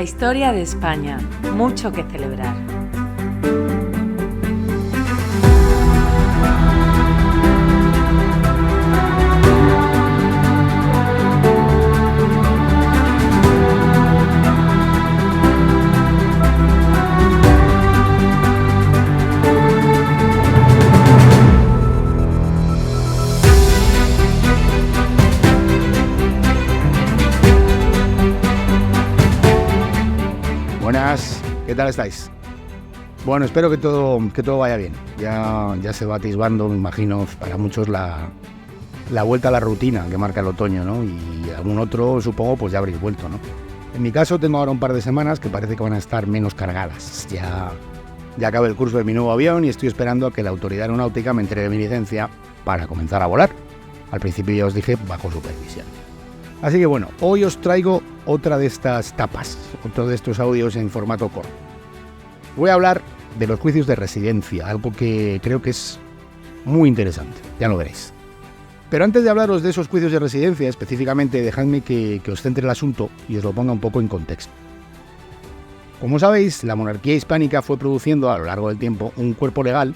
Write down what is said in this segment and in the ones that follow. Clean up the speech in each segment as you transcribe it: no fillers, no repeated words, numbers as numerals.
historia de España, mucho que celebrar. Buenas, ¿qué tal estáis? Bueno, espero que todo vaya bien. Ya se va atisbando, me imagino, para muchos la vuelta a la rutina que marca el otoño, ¿no? Y algún otro, supongo, pues ya habréis vuelto, ¿no? En mi caso tengo ahora un par de semanas que parece que van a estar menos cargadas. Ya acabé el curso de mi nuevo avión y estoy esperando a que la autoridad aeronáutica me entregue mi licencia para comenzar a volar. Al principio ya os dije, bajo supervisión. Así que bueno, hoy os traigo otra de estas tapas, otro de estos audios en formato corto. Voy a hablar de los juicios de residencia, algo que creo que es muy interesante, ya lo veréis. Pero antes de hablaros de esos juicios de residencia, específicamente, dejadme que os centre el asunto y os lo ponga un poco en contexto. Como sabéis, la monarquía hispánica fue produciendo a lo largo del tiempo un cuerpo legal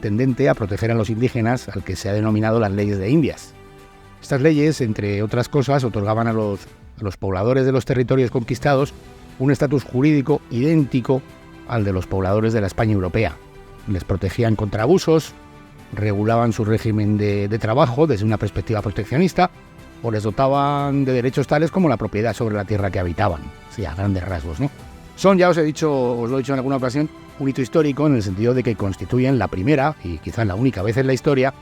tendente a proteger a los indígenas, al que se ha denominado las leyes de Indias. Estas leyes, entre otras cosas, otorgaban a los pobladores de los territorios conquistados un estatus jurídico idéntico al de los pobladores de la España europea. Les protegían contra abusos, regulaban su régimen de trabajo desde una perspectiva proteccionista, o les dotaban de derechos tales como la propiedad sobre la tierra que habitaban, sí, a grandes rasgos, ¿no? Son, ya os lo he dicho en alguna ocasión, un hito histórico en el sentido de que constituyen la primera, y quizás la única vez en la historia,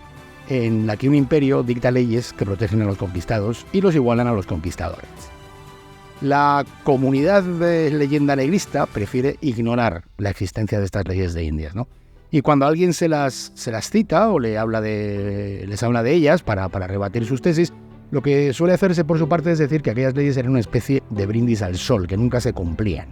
en la que un imperio dicta leyes que protegen a los conquistados y los igualan a los conquistadores. La comunidad de leyenda negrista prefiere ignorar la existencia de estas leyes de Indias, ¿no? Y cuando alguien se las cita o les habla de ellas para rebatir sus tesis, lo que suele hacerse por su parte es decir que aquellas leyes eran una especie de brindis al sol, que nunca se cumplían.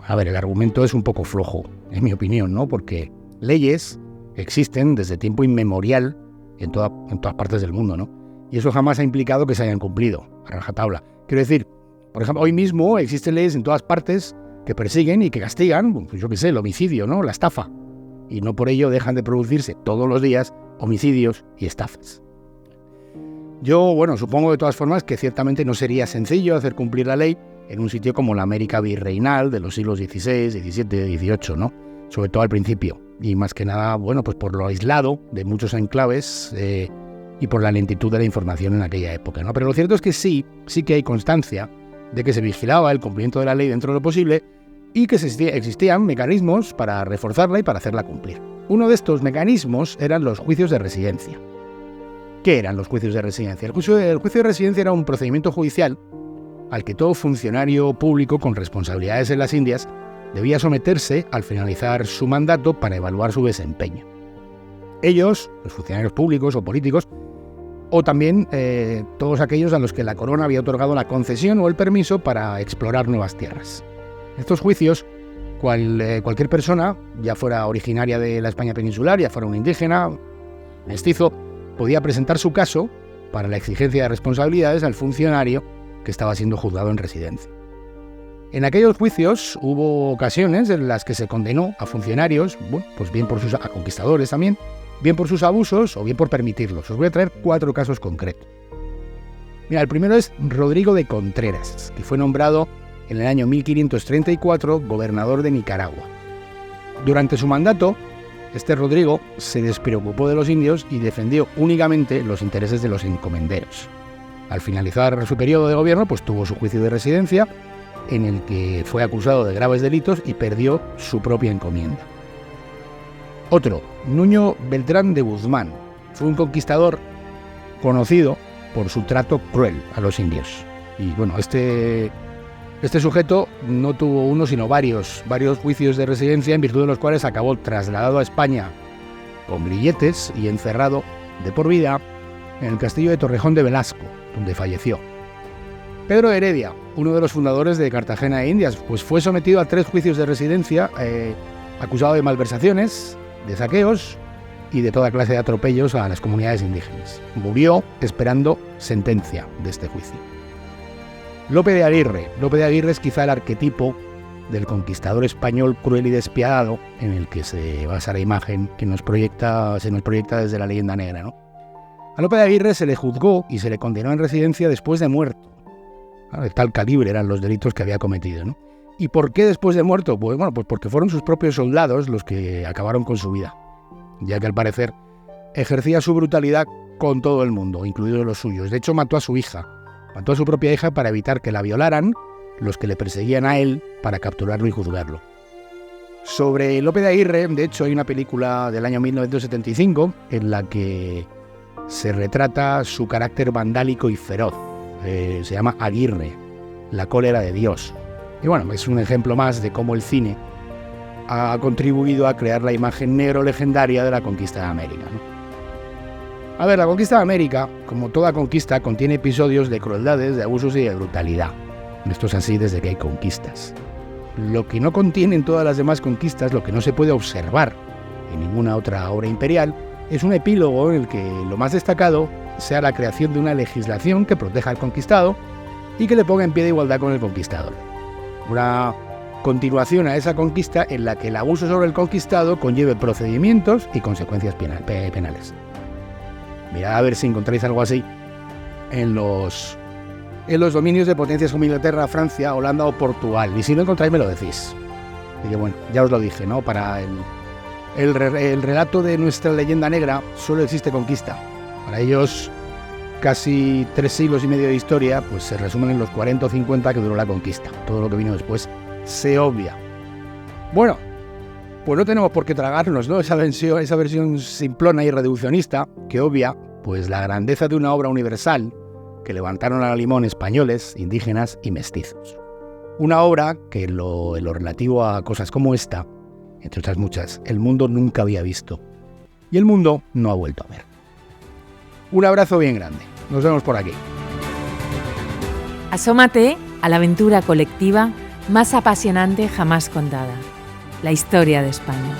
A ver, el argumento es un poco flojo, en mi opinión, ¿no? Porque leyes existen desde tiempo inmemorial en todas partes del mundo, ¿no? Y eso jamás ha implicado que se hayan cumplido, a rajatabla. Quiero decir, por ejemplo, hoy mismo existen leyes en todas partes que persiguen y que castigan, pues yo qué sé, el homicidio, ¿no? La estafa. Y no por ello dejan de producirse todos los días homicidios y estafas. Yo, bueno, supongo de todas formas que ciertamente no sería sencillo hacer cumplir la ley en un sitio como la América virreinal de los siglos XVI, XVII, XVIII, ¿no? Sobre todo al principio. Y más que nada, bueno, pues por lo aislado de muchos enclaves y por la lentitud de la información en aquella época, ¿no? Pero lo cierto es que sí que hay constancia de que se vigilaba el cumplimiento de la ley dentro de lo posible y que existían mecanismos para reforzarla y para hacerla cumplir. Uno de estos mecanismos eran los juicios de residencia. ¿Qué eran los juicios de residencia? El juicio de residencia era un procedimiento judicial al que todo funcionario público con responsabilidades en las Indias debía someterse al finalizar su mandato para evaluar su desempeño. Ellos, los funcionarios públicos o políticos, o también todos aquellos a los que la corona había otorgado la concesión o el permiso para explorar nuevas tierras. En estos juicios, cualquier persona, ya fuera originaria de la España peninsular, ya fuera un indígena, mestizo, podía presentar su caso para la exigencia de responsabilidades al funcionario que estaba siendo juzgado en residencia. En aquellos juicios hubo ocasiones en las que se condenó a funcionarios, bueno, pues bien por a conquistadores también, bien por sus abusos o bien por permitirlos. Os voy a traer 4 casos concretos. Mira, el primero es Rodrigo de Contreras, que fue nombrado en el año 1534 gobernador de Nicaragua. Durante su mandato, este Rodrigo se despreocupó de los indios y defendió únicamente los intereses de los encomenderos. Al finalizar su periodo de gobierno, pues tuvo su juicio de residencia, en el que fue acusado de graves delitos y perdió su propia encomienda. Otro, Nuño Beltrán de Guzmán, fue un conquistador conocido por su trato cruel a los indios. Y bueno, este sujeto no tuvo uno sino varios juicios de residencia, en virtud de los cuales acabó trasladado a España con grilletes y encerrado de por vida en el castillo de Torrejón de Velasco, donde falleció. Pedro Heredia, uno de los fundadores de Cartagena de Indias, pues fue sometido a 3 juicios de residencia, acusado de malversaciones, de saqueos y de toda clase de atropellos a las comunidades indígenas. Murió esperando sentencia de este juicio. Lope de Aguirre. Lope de Aguirre es quizá el arquetipo del conquistador español cruel y despiadado en el que se basa la imagen que se nos proyecta desde la leyenda negra, ¿no? A Lope de Aguirre se le juzgó y se le condenó en residencia después de muerto. De tal calibre eran los delitos que había cometido, ¿no? ¿Y por qué después de muerto? Pues bueno, pues porque fueron sus propios soldados los que acabaron con su vida, ya que al parecer ejercía su brutalidad con todo el mundo, incluidos los suyos. De hecho, mató a su hija, mató a su propia hija para evitar que la violaran los que le perseguían a él para capturarlo y juzgarlo. Sobre Lope de Aguirre, de hecho, hay una película del año 1975 en la que se retrata su carácter vandálico y feroz. Se llama Aguirre, la cólera de Dios. Y bueno, es un ejemplo más de cómo el cine ha contribuido a crear la imagen negro legendaria de la conquista de América, ¿no? A ver, la conquista de América, como toda conquista, contiene episodios de crueldades, de abusos y de brutalidad. Esto es así desde que hay conquistas. Lo que no contienen todas las demás conquistas, lo que no se puede observar en ninguna otra obra imperial, es un epílogo en el que lo más destacado sea la creación de una legislación que proteja al conquistado y que le ponga en pie de igualdad con el conquistador. Una continuación a esa conquista en la que el abuso sobre el conquistado conlleve procedimientos y consecuencias penales. Mirad a ver si encontráis algo así en los dominios de potencias como Inglaterra, Francia, Holanda o Portugal. Y si no encontráis me lo decís. Así que bueno, ya os lo dije, ¿no? Para el relato de nuestra leyenda negra solo existe conquista. Para ellos, casi 3 siglos y medio de historia, pues se resumen en los 40 o 50 que duró la conquista. Todo lo que vino después se obvia. Bueno, pues no tenemos por qué tragarnos, ¿no? Esa versión simplona y reduccionista que obvia pues la grandeza de una obra universal que levantaron a la limón españoles, indígenas y mestizos. Una obra que en lo relativo a cosas como esta, entre otras muchas, el mundo nunca había visto. Y el mundo no ha vuelto a ver. Un abrazo bien grande. Nos vemos por aquí. Asómate a la aventura colectiva más apasionante jamás contada. La historia de España.